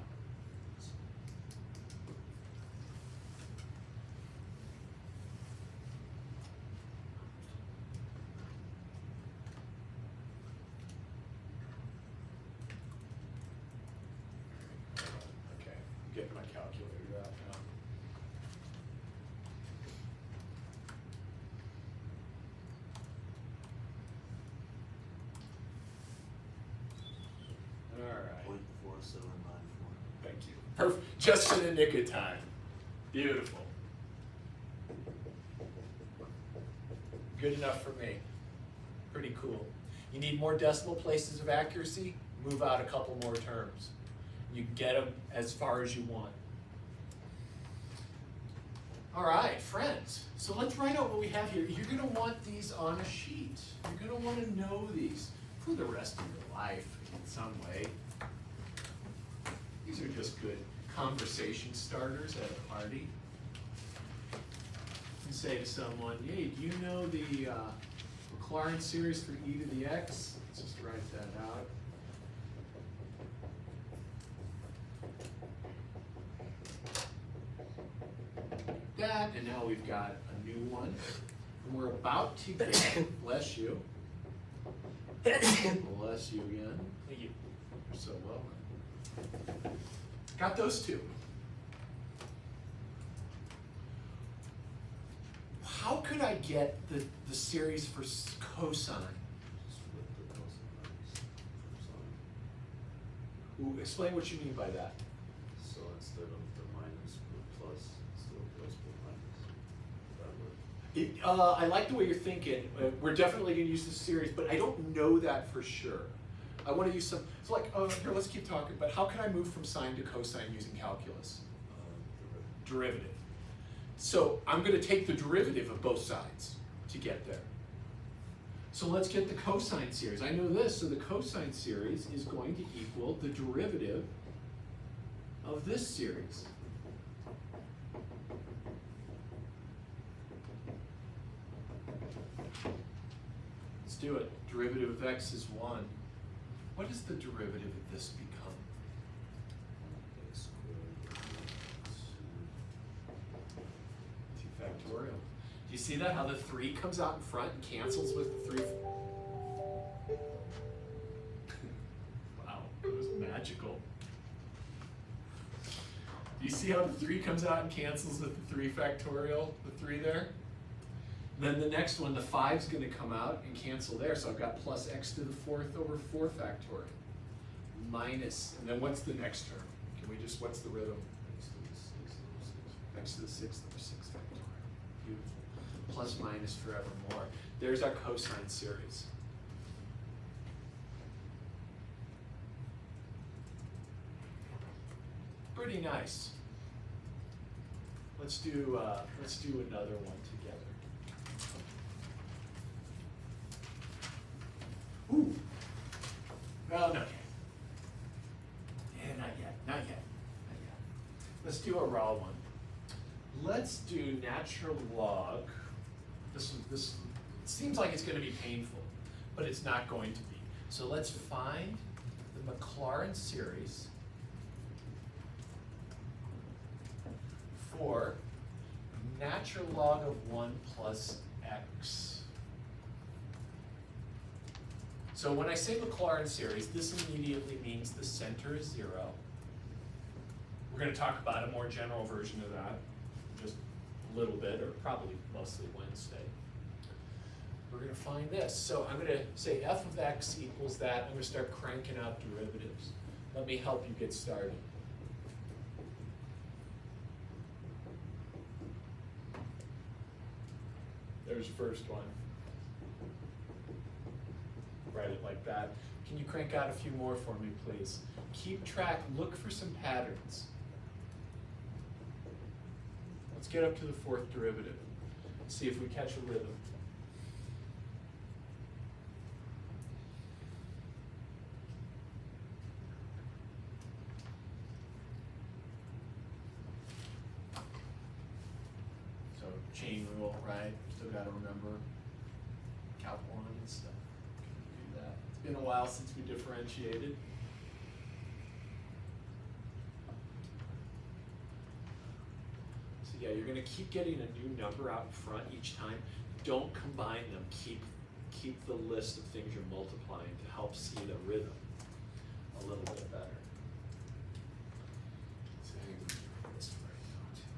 Okay. I'm getting my calculator out now. All right. 0.4794. Thank you. Perfect. Just in the nick of time. Beautiful. Good enough for me. Pretty cool. You need more decimal places of accuracy? Move out a couple more terms. You can get them as far as you want. All right, friends. So let's write out what we have here. You're going to want these on a sheet. You're going to want to know these for the rest of your life in some way. These are just good conversation starters at a party. You say to someone, hey, do you know the Maclaurin series for e to the x? Let's just write that out. That, and now we've got a new one. And we're about to get, bless you. Bless you again. Thank you. You're so welcome. Got those two. how could I get the series for cosine? Split the cosine sine. Ooh, explain what you mean by that. So instead of the minus, put plus, instead of plus, put minus. That would. I like the way you're thinking. We're definitely going to use this series, but I don't know that for sure. I want to use some, it's like, here, let's keep talking, but how can I move from sine to cosine using calculus? Derivative. So I'm going to take the derivative of both sides to get there. So let's get the cosine series. I know this, so the cosine series is going to equal the derivative of this series. Let's do it. Derivative of x is 1. What does the derivative of this become? X squared. 2 factorial. Do you see that? How the 3 comes out in front and cancels with the 3? Wow, that was magical. Do you see how the 3 comes out and cancels with the 3 factorial? The 3 there? Then the next one, the 5's going to come out and cancel there. So I've got plus x to the 4th over 4 factorial. Minus, and then what's the next term? Can we just, what's the rhythm? X to the 6th over 6 factorial. Beautiful. Plus minus forevermore. There's our cosine series. Pretty nice. Let's do another one together. Ooh. Well, not yet. Yeah, not yet. Not yet. Not yet. Let's do a raw one. Let's do natural log. This seems like it's going to be painful, but it's not going to be. So let's find the Maclaurin series for natural log of 1 plus x. So when I say Maclaurin series, this immediately means the center is 0. We're going to talk about a more general version of that just a little bit, or probably mostly Wednesday. We're going to find this. So I'm going to say f of x equals that. I'm going to start cranking out derivatives. Let me help you get started. There's the first one. Write it like that. Can you crank out a few more for me, please? Keep track, look for some patterns. Let's get up to the 4th derivative. See if we catch a rhythm. So chain rule, right? Still got to remember Calc 1 and stuff. Do that. It's been a while since we differentiated. So yeah, you're going to keep getting a new number out in front each time. Don't combine them. Keep the list of things you're multiplying to help see the rhythm a little bit better. So I'm gonna do this right now too.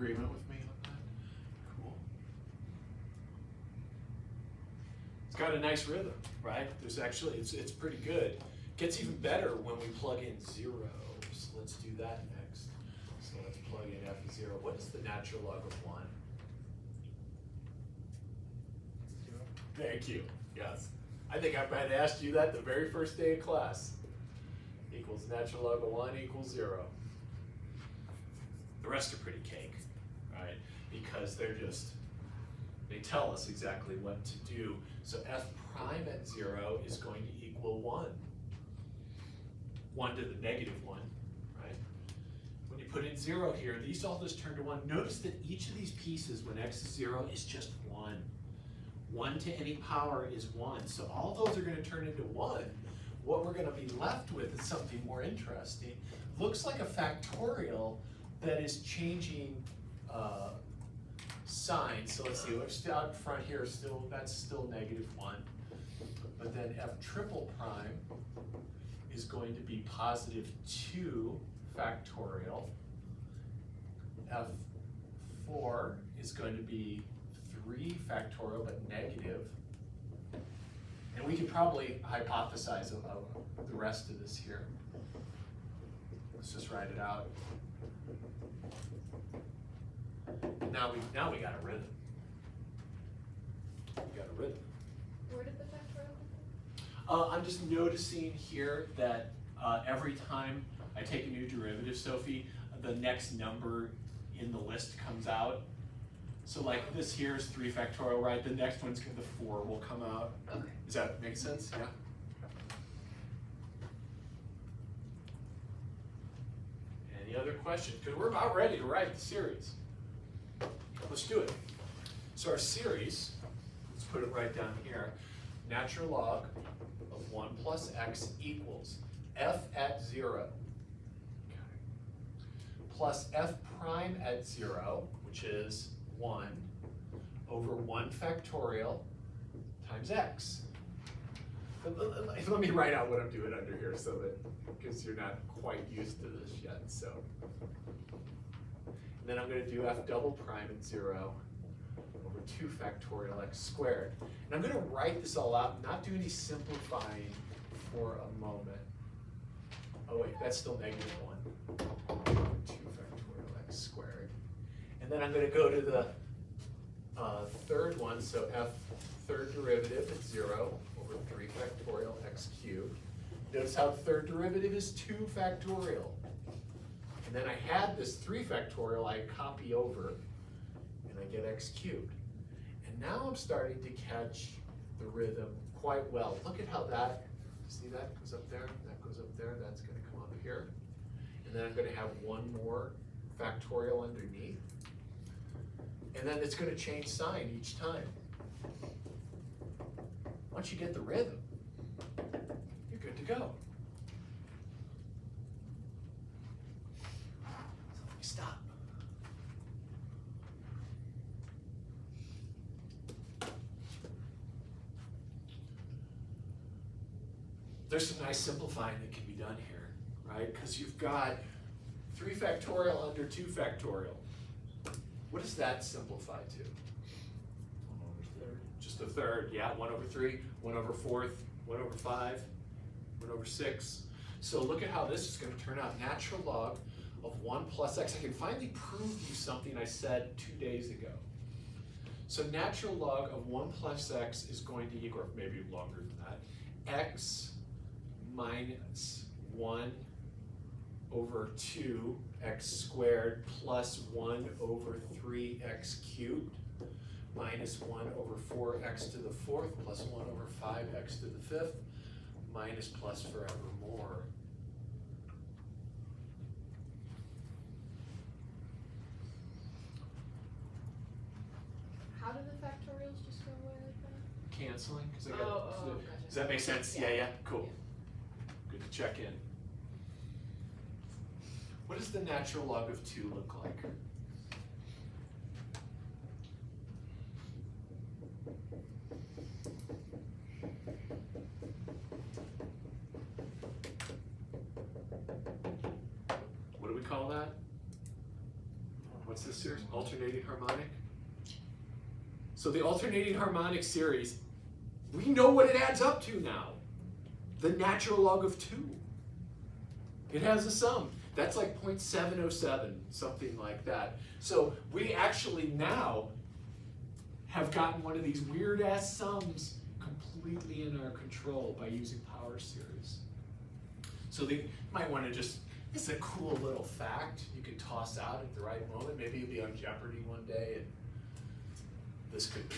agreement with me on that? Cool. It's got a nice rhythm, right? There's actually, it's pretty good. Gets even better when we plug in zeros. Let's do that next. So let's plug in f of 0. What is the natural log of 1? Thank you. Yes. I think I might have asked you that the very first day of class. Equals natural log of 1 equals 0. The rest are pretty cake, right? Because they tell us exactly what to do. So f prime at 0 is going to equal 1. 1 to the negative 1, right? When you put in 0 here, these all just turn to 1. Notice that each of these pieces, when x is 0, is just 1. 1 to any power is 1. So all those are going to turn into 1. What we're going to be left with is something more interesting. Looks like a factorial that is changing sign. So let's see, what's out front here, that's still negative 1. But then f triple prime is going to be positive 2 factorial. F4 is going to be 3 factorial, but negative. And we could probably hypothesize of the rest of this here. Let's just write it out. Now we got a rhythm. We got a rhythm. Where did the factorial come from? I'm just noticing here that every time I take a new derivative, Sophie, the next number in the list comes out. So like this here is 3 factorial, right? The next one's the 4 will come out. Okay. Does that make sense? Yeah. Any other questions? Because we're about ready to write the series. Let's do it. So our series, let's put it right down here. Natural log of 1 plus x equals f at 0 plus f prime at 0, which is 1, over 1 factorial times x. Let me write out what I'm doing under here so that, because you're not quite used to this yet, so. And then I'm going to do f double prime at 0 over 2 factorial x squared. And I'm going to write this all out, not do any simplifying for a moment. Oh wait, that's still negative 1 over 2 factorial x squared. And then I'm going to go to the third one, so f third derivative at 0 over 3 factorial x cubed. Notice how the third derivative is 2 factorial. And then I had this 3 factorial I copy over, and I get x cubed. And now I'm starting to catch the rhythm quite well. Look at how that, see that goes up there, that goes up there, that's going to come up here. And then I'm going to have one more factorial underneath. And then it's going to change sign each time. Once you get the rhythm, you're good to go. So let me stop. There's some nice simplifying that can be done here, right? Because you've got 3 factorial under 2 factorial. What does that simplify to? 1 over 3rd. Just a third, yeah, 1 over 3, 1 over 4th, 1 over 5, 1 over 6. So look at how this is going to turn out. Natural log of 1 plus x. I can finally prove you something I said 2 days ago. So natural log of 1 plus x is going to equal, or maybe longer than that, x minus 1 over 2 x squared plus 1 over 3x cubed minus 1 over 4x to the 4th plus 1 over 5x to the 5th minus plus forevermore. How do the factorials just go away like that? Canceling? 'Cause I Oh, got, gotcha. does that make sense? Yeah. Yeah, cool. Good to check in. What does the natural log of 2 look like? What do we call that? What's this series? Alternating harmonic? So the alternating harmonic series, we know what it adds up to now. The natural log of 2. It has a sum. That's like 0.707, something like that. So we actually now have gotten one of these weird-ass sums completely in our control by using power series. So they might want to just, it's a cool little fact you can toss out at the right moment. Maybe you'll be on Jeopardy one day and this could be,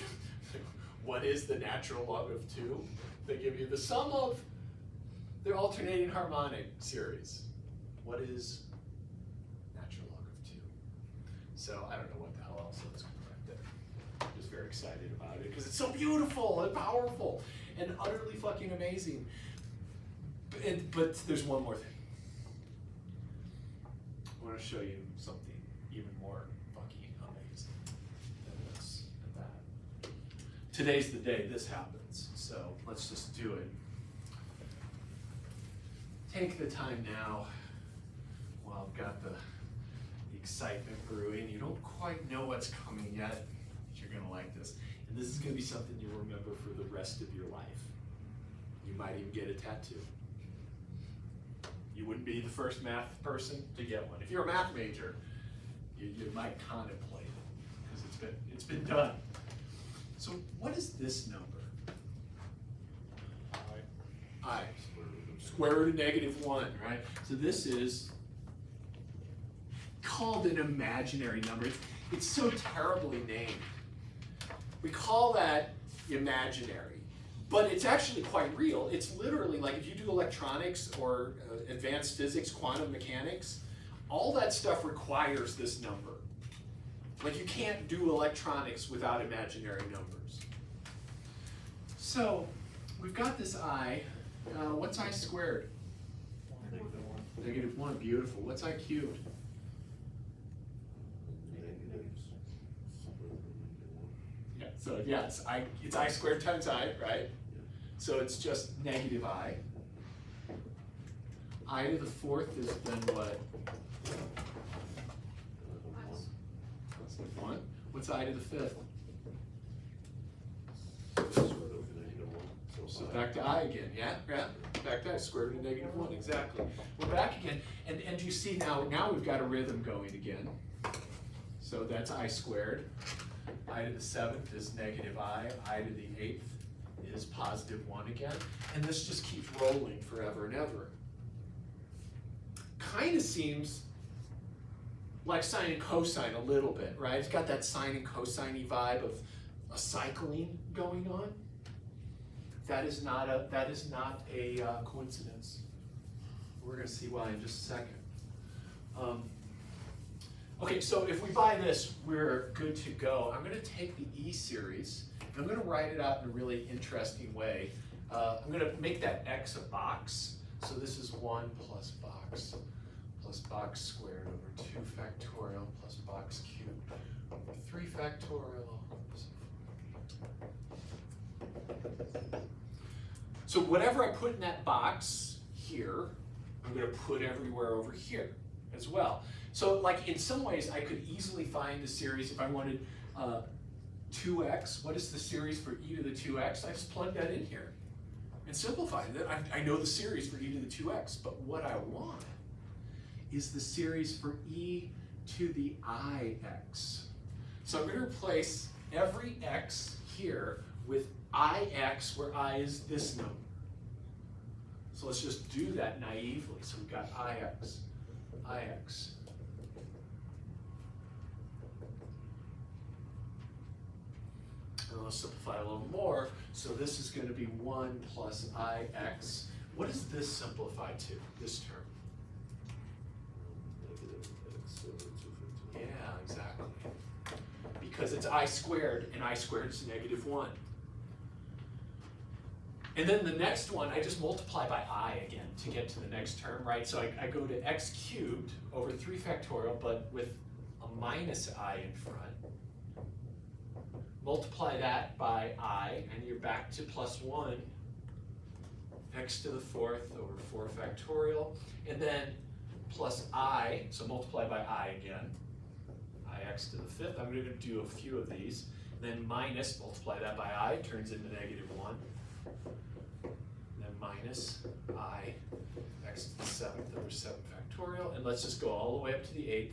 what is the natural log of 2? They give you the sum of their alternating harmonic series. What is natural log of 2? So I don't know what the hell else I was going to write there. I'm just very excited about it because it's so beautiful and powerful and utterly fucking amazing. But there's one more thing. I want to show you something even more fucking amazing than this and that. Today's the day this happens, so let's just do it. Take the time now while I've got the excitement brewing. You don't quite know what's coming yet, but you're gonna like this. And this is gonna be something you'll remember for the rest of your life. You might even get a tattoo. You wouldn't be the first math person to get one. If you're a math major, you might contemplate it because it's been done. So what is this number? I. Square root of -1, right? So this is called an imaginary number. It's so terribly named. We call that imaginary, but it's actually quite real. It's literally like if you do electronics or advanced physics, quantum mechanics, all that stuff requires this number. Like you can't do electronics without imaginary numbers. So we've got this I. What's I squared? -1, beautiful. What's I cubed? Yeah, so yeah, it's I squared times I, right? So it's just -I. I to the 4th is then what? +1. What's I to the 5th? So back to I again, yeah? Back to I, square root of -1, exactly. We're back again, and you see now we've got a rhythm going again. So that's I squared. I to the 7th is -I to the 8th is +1 again. And this just keeps rolling forever and ever. Kind of seems like sine and cosine a little bit, right? It's got that sine and cosine vibe of a cycling going on. That is not a coincidence. We're going to see why in just a second. Okay, so if we buy this, we're good to go. I'm going to take the E series, and I'm going to write it out in a really interesting way. I'm going to make that X a box. So this is 1 plus box squared over 2 factorial plus box cubed over 3 factorial. So whatever I put in that box here, I'm going to put everywhere over here as well. So like in some ways I could easily find the series if I wanted 2x. What is the series for e to the 2x? I just plug that in here and simplify it. I know the series for e to the 2x, but what I want is the series for e to the ix. So I'm going to replace every x here with ix, where I is this number. So let's just do that naively. So we've got ix. And let's simplify a little more. So this is going to be 1 plus ix. What does this simplify to, this term? -x over 2 factorial. Yeah, exactly. Because it's I squared, and I squared is -1. And then the next one, I just multiply by I again to get to the next term, right? So I go to x cubed over 3 factorial, but with a minus I in front. Multiply that by I, and you're back to +1. X to the 4th over 4 factorial. And then plus I, so multiply by I again. x to the fifth. I'm going to do a few of these. Then minus, multiply that by I, turns into negative 1. Then minus I x to the 7th over 7 factorial. And let's just go all the way up to the 8th.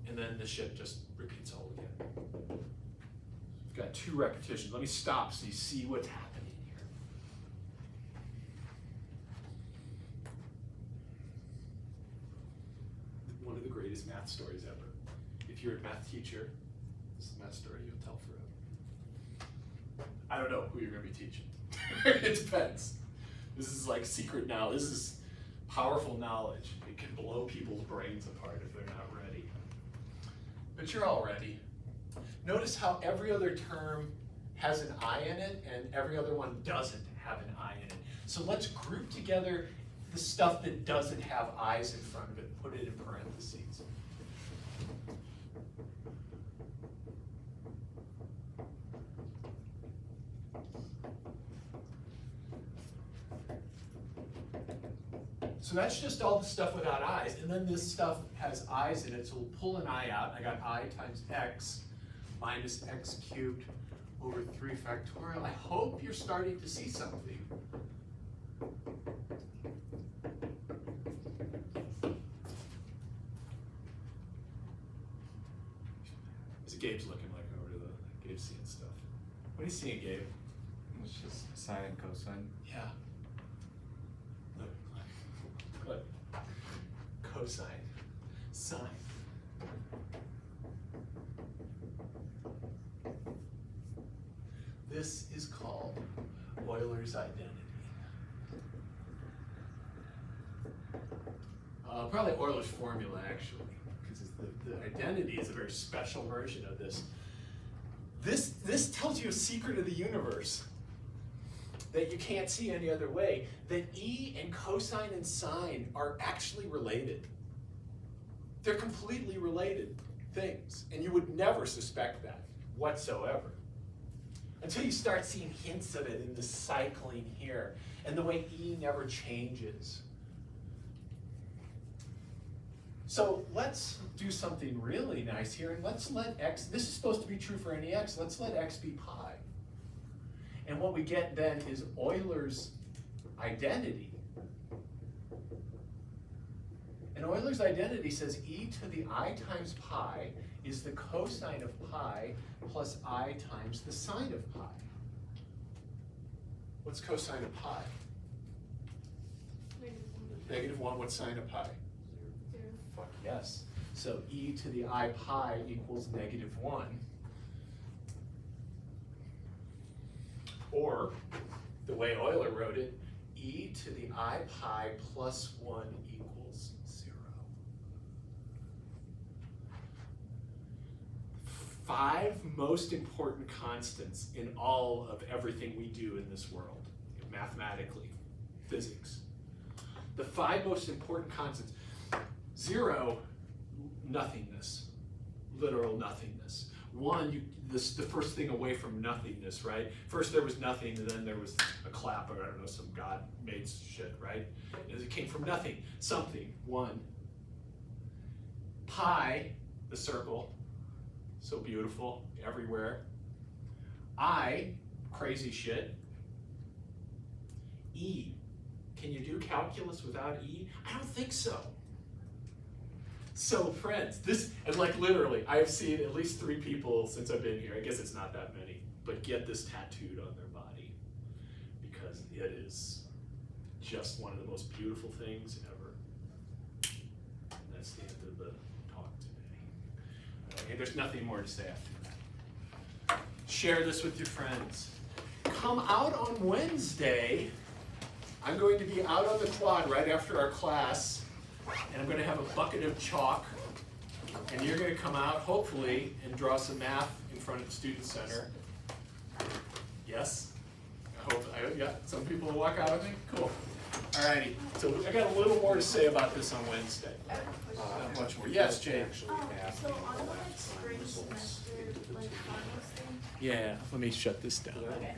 And then the shit just repeats all again. We've got 2 repetitions. Let me stop so you see what's happening here. One of the greatest math stories ever. If you're a math teacher, this is a math story you'll tell forever. I don't know who you're going to be teaching. It depends. This is like secret knowledge. This is powerful knowledge. It can blow people's brains apart if they're not ready. But you're all ready. Notice how every other term has an I in it and every other one doesn't have an I in it. So let's group together the stuff that doesn't have I's in front of it, put it in parentheses. So that's just all the stuff without I's, and then this stuff has I's in it, so we'll pull an I out. I got I times x minus x cubed over 3 factorial. I hope you're starting to see something. Is Gabe's looking like over to the Gabe's seeing stuff? What are you seeing, Gabe? It's just sine and cosine. Yeah. Look. Cosine. Sine. This is called Euler's identity. Probably Euler's formula, actually, because the identity is a very special version of this. This tells you a secret of the universe that you can't see any other way, that E and cosine and sine are actually related. They're completely related things, and you would never suspect that whatsoever. Until you start seeing hints of it in the cycling here, and the way E never changes. So let's do something really nice here, and let's let x, this is supposed to be true for any x, let's let x be pi. And what we get then is Euler's identity. And Euler's identity says e to the I times pi is the cosine of pi plus I times the sine of pi. What's cosine of pi? -1. What's sine of pi? 0. Fuck yes. So e to the I pi equals -1. Or, the way Euler wrote it, e to the I pi plus 1 equals 0. 5 most important constants in all of everything we do in this world, mathematically, physics. The 5 most important constants. 0, nothingness, literal nothingness. 1, the first thing away from nothingness, right? First there was nothing, and then there was a clap, or I don't know, some God made shit, right? And it came from nothing, something, 1. Pi, the circle, so beautiful, everywhere. I, crazy shit. E, can you do calculus without E? I don't think so. So friends, this, and like literally, I have seen at least 3 people since I've been here, I guess it's not that many, but get this tattooed on their body because it is just one of the most beautiful things ever. And that's the end of the talk today. Okay, there's nothing more to say after that. Share this with your friends. Come out on Wednesday. I'm going to be out on the quad right after our class. And I'm going to have a bucket of chalk, and you're going to come out, hopefully, and draw some math in front of the Student Center. Yes? Yeah, some people will walk out with me? Cool. Alrighty, so I got a little more to say about this on Wednesday. Not much more. Yes, Jay? So on the like spring semester, like finals thing, Yeah, let me shut this down. okay.